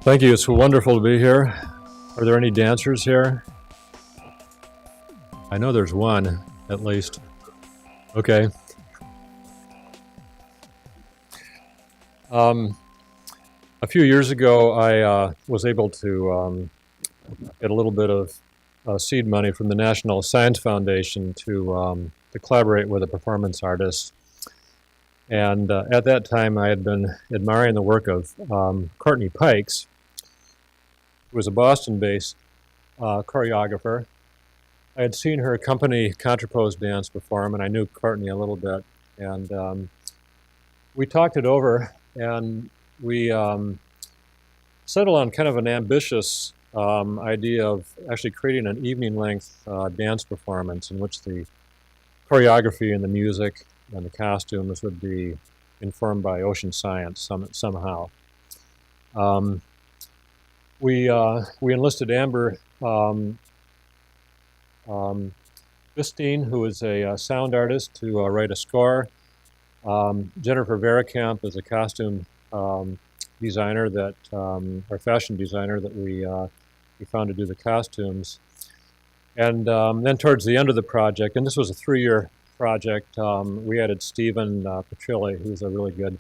Thank you. It's wonderful to be here. Are there any dancers here? I know there's one, at least. Okay. A few years ago, I was able to get a little bit of seed money from the National Science Foundation to collaborate with a performance artist. And at that time, I had been admiring the work of Courtney Peix, who was a Boston-based choreographer. I had seen her company Contrapose Dance perform, and I knew Courtney a little bit. And we talked it over, and we settled on kind of an ambitious idea of actually creating an evening-length dance performance in which the choreography and the music and the costumes would be informed by ocean science somehow. We enlisted Amber Bistine, who is a sound artist, to write a score. Jennifer Verkamp is a costume designer that, or fashion designer that we found to do the costumes. And then towards the end of the project, and this was a 3-year project, we added Stephen Petrilli, who's a really good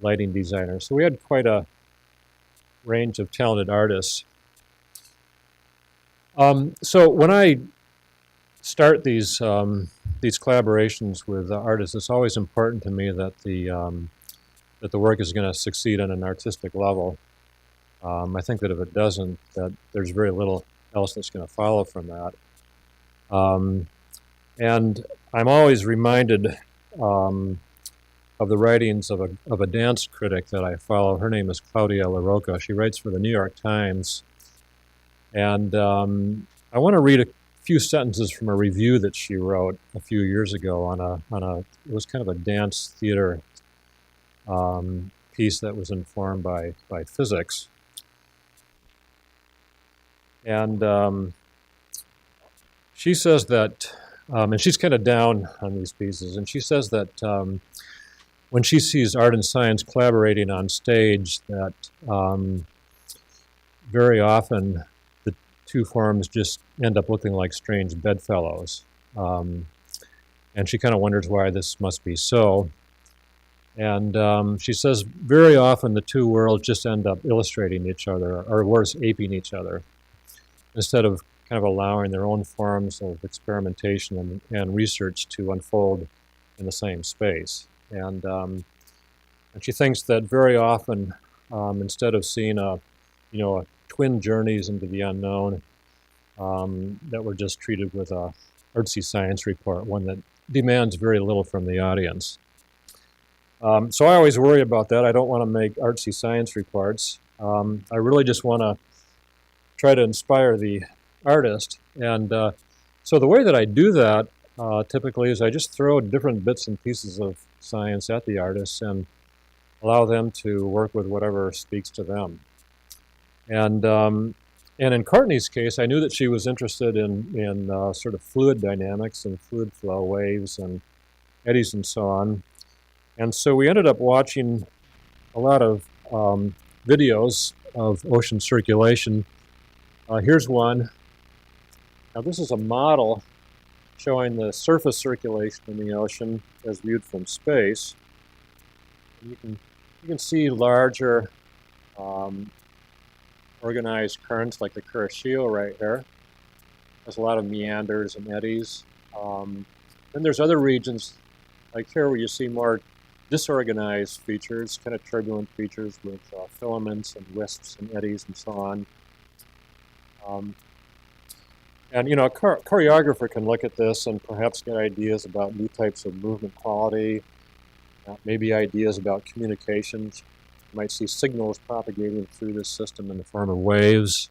lighting designer. So we had quite a range of talented artists. So when I start these collaborations with artists, it's always important to me that the work is going to succeed on an artistic level. I think that if it doesn't, that there's very little else that's going to follow from that. And I'm always reminded of the writings of a dance critic that I follow. Her name is Claudia LaRocca. She writes for the New York Times. And I want to read a few sentences from a review that she wrote a few years ago on it was kind of a dance theater piece that was informed by physics. And she says that, and she's kind of down on these pieces, and she says that when she sees art and science collaborating on stage, that very often the two forms just end up looking like strange bedfellows. And she kind of wonders why this must be so. And she says very often the two worlds just end up illustrating each other, or worse, aping each other, instead of kind of allowing their own forms of experimentation and research to unfold in the same space. And she thinks that very often, instead of seeing a twin journeys into the unknown, that we're just treated with a artsy science report, one that demands very little from the audience. So I always worry about that. I don't want to make artsy science reports. I really just want to try to inspire the artist. And so the way that I do that typically is I just throw different bits and pieces of science at the artists and allow them to work with whatever speaks to them. And in Courtney's case, I knew that she was interested in sort of fluid dynamics and fluid flow, waves and eddies and so on. And so we ended up watching a lot of videos of ocean circulation. Here's one. Now this is a model showing the surface circulation in the ocean as viewed from space. You can see larger organized currents like the Kuroshio right here. There's a lot of meanders and eddies. Then there's other regions like here where you see more disorganized features, kind of turbulent features with filaments and wisps and eddies and so on. And a choreographer can look at this and perhaps get ideas about new types of movement quality, maybe ideas about communications. You might see signals propagating through this system in the form of waves.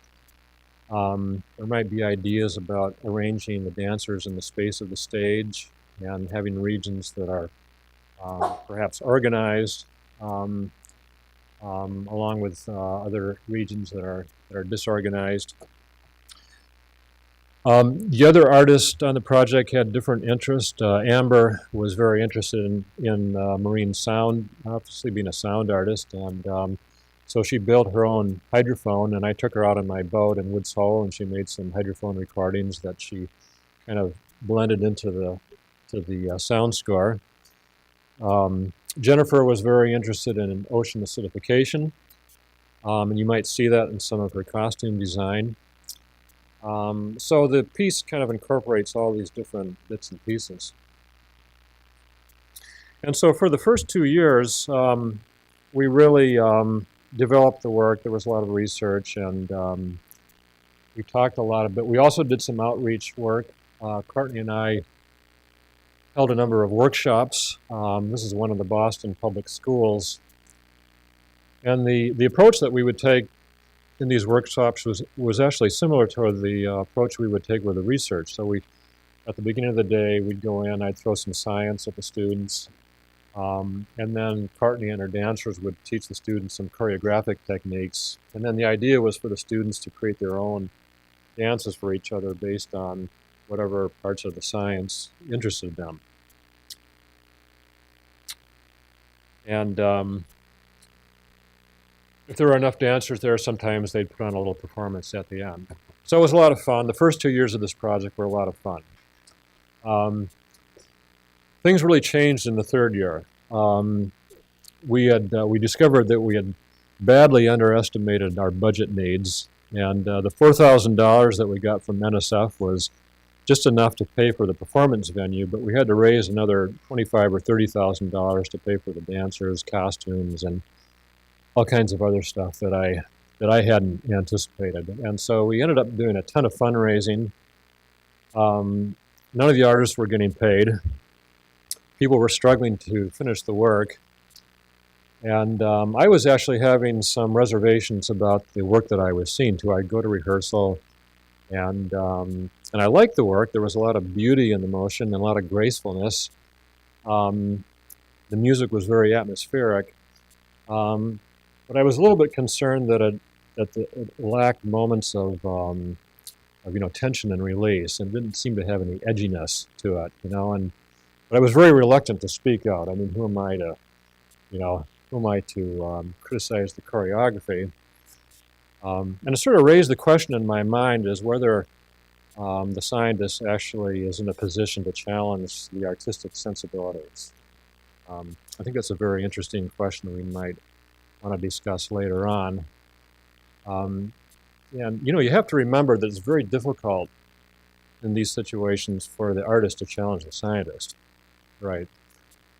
There might be ideas about arranging the dancers in the space of the stage and having regions that are perhaps organized along with other regions that are disorganized. The other artists on the project had different interests. Amber was very interested in marine sound, obviously being a sound artist, and So she built her own hydrophone, and I took her out on my boat in Woods Hole, and she made some hydrophone recordings that she kind of blended into the sound score. Jennifer was very interested in ocean acidification, and you might see that in some of her costume design. So the piece kind of incorporates all these different bits and pieces. And so for the first 2 years, we really developed the work. There was a lot of research, and we talked a lot about. We also did some outreach work. Courtney and I held a number of workshops. This is one of the Boston public schools. And the approach that we would take in these workshops was actually similar to the approach we would take with the research. So at the beginning of the day, we'd go in, I'd throw some science at the students, and then Courtney and her dancers would teach the students some choreographic techniques. And then the idea was for the students to create their own dances for each other based on whatever parts of the science interested them. And if there were enough dancers there, sometimes they'd put on a little performance at the end. So it was a lot of fun. The first 2 years of this project were a lot of fun. Things really changed in the third year. We discovered that we had badly underestimated our budget needs, and the $4,000 that we got from NSF was just enough to pay for the performance venue, but we had to raise another $25,000 or $30,000 to pay for the dancers, costumes, and all kinds of other stuff that I hadn't anticipated. And so we ended up doing a ton of fundraising. None of the artists were getting paid. People were struggling to finish the work. And I was actually having some reservations about the work that I was seeing too. I'd go to rehearsal, and I liked the work. There was a lot of beauty in the motion and a lot of gracefulness. The music was very atmospheric. But I was a little bit concerned that it lacked moments of tension and release, and didn't seem to have any edginess to it, but I was very reluctant to speak out. I mean, who am I to criticize the choreography? And it sort of raised the question in my mind is whether the scientist actually is in a position to challenge the artistic sensibilities. I think that's a very interesting question we might want to discuss later on. And you have to remember that it's very difficult in these situations for the artist to challenge the scientist, right?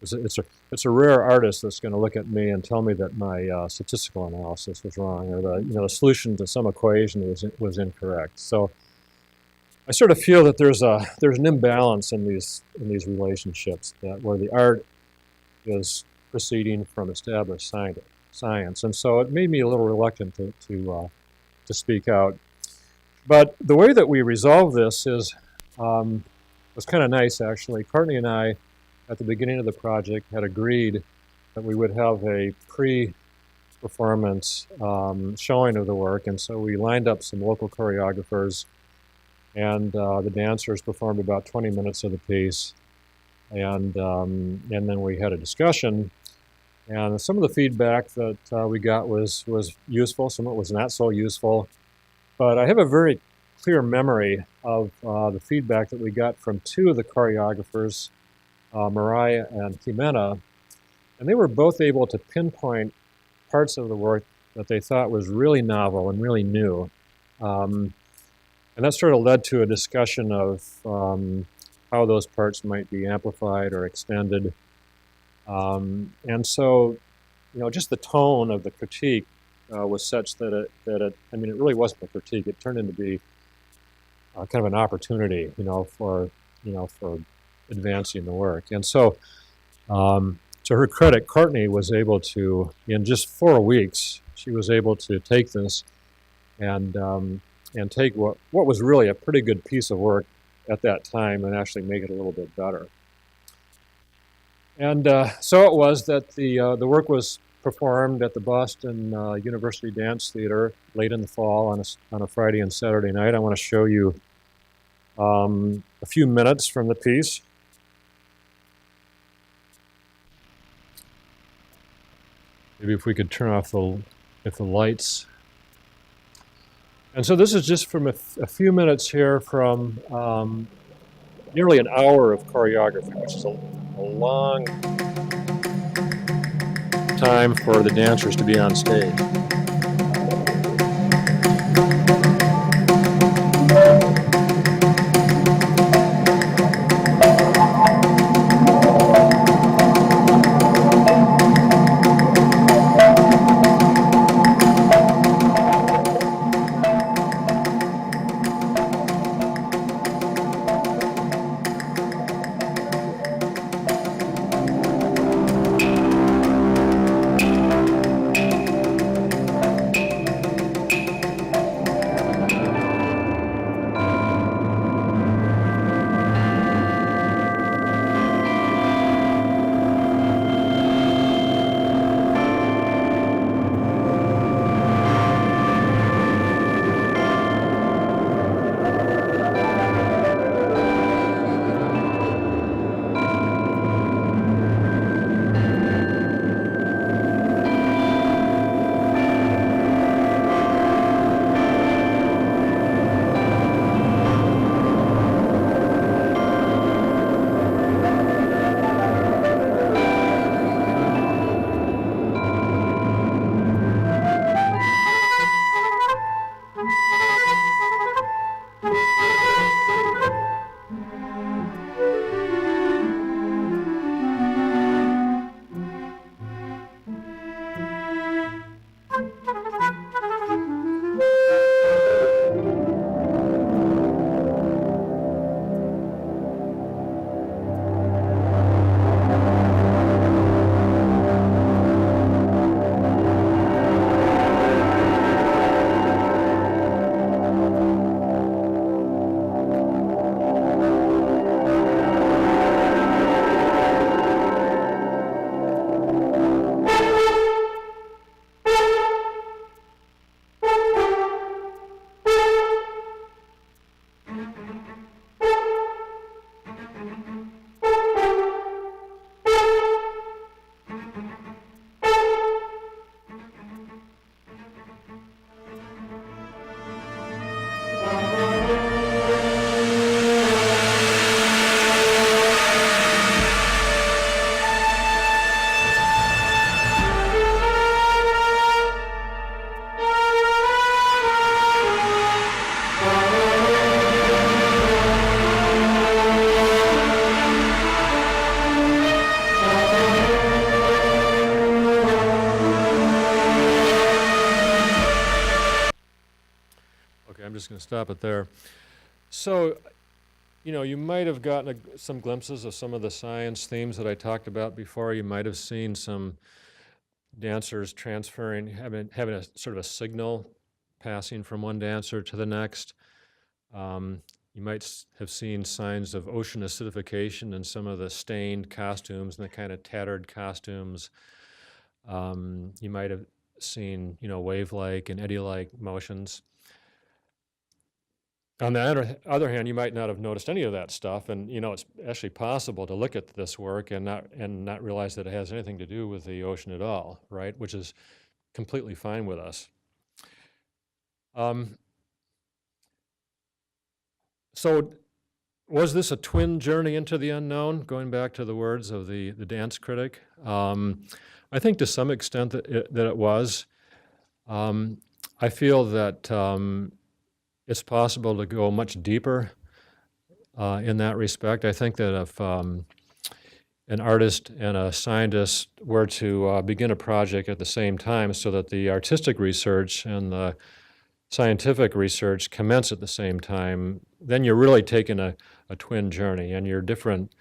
It's a rare artist that's going to look at me and tell me that my statistical analysis was wrong, or the solution to some equation was incorrect. So I sort of feel that there's an imbalance in these relationships, that where the art is proceeding from established science, and so it made me a little reluctant to speak out. But the way that we resolved this was kind of nice, actually. Courtney and I, at the beginning of the project, had agreed that we would have a pre-performance showing of the work, and so we lined up some local choreographers, and the dancers performed about 20 minutes of the piece, and then we had a discussion. And some of the feedback that we got was useful, some of it was not so useful. But I have a very clear memory of the feedback that we got from two of the choreographers, Mariah and Jimena, and they were both able to pinpoint parts of the work that they thought was really novel and really new. And that sort of led to a discussion of how those parts might be amplified or extended. And so, just the tone of the critique was such that it really wasn't a critique. It turned into be kind of an opportunity, for advancing the work. And so, to her credit, Courtney was able to, in just 4 weeks, she was able to take this and take what was really a pretty good piece of work at that time and actually make it a little bit better. And so it was that the work was performed at the Boston University Dance Theater late in the fall on a Friday and Saturday night. I want to show you a few minutes from the piece. Maybe if we could turn off the if the lights. And so this is just from a few minutes here from nearly an hour of choreography, which is a long time for the dancers to be on stage. I'm just going to stop it there. So, you know, you might have gotten some glimpses of some of the science themes that I talked about before. You might have seen some dancers transferring, having a sort of a signal passing from one dancer to the next. You might have seen signs of ocean acidification in some of the stained costumes and the kind of tattered costumes. You might have seen, you know, wave-like and eddy-like motions. On the other hand, you might not have noticed any of that stuff, and you know it's actually possible to look at this work and not realize that it has anything to do with the ocean at all, right? Which is completely fine with us. So, was this a twin journey into the unknown? Going back to the words of the dance critic, I think to some extent that it was. I feel that. It's possible to go much deeper in that respect. I think that if an artist and a scientist were to begin a project at the same time so that the artistic research and the scientific research commence at the same time, then you're really taking a twin journey, and your different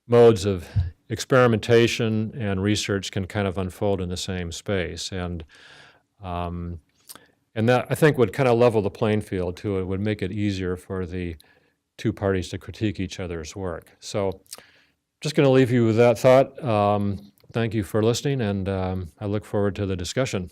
modes of experimentation and research can kind of unfold in the same space. And that, I think, would kind of level the playing field, too. It would make it easier for the two parties to critique each other's work. So just going to leave you with that thought. Thank you for listening, and I look forward to the discussion.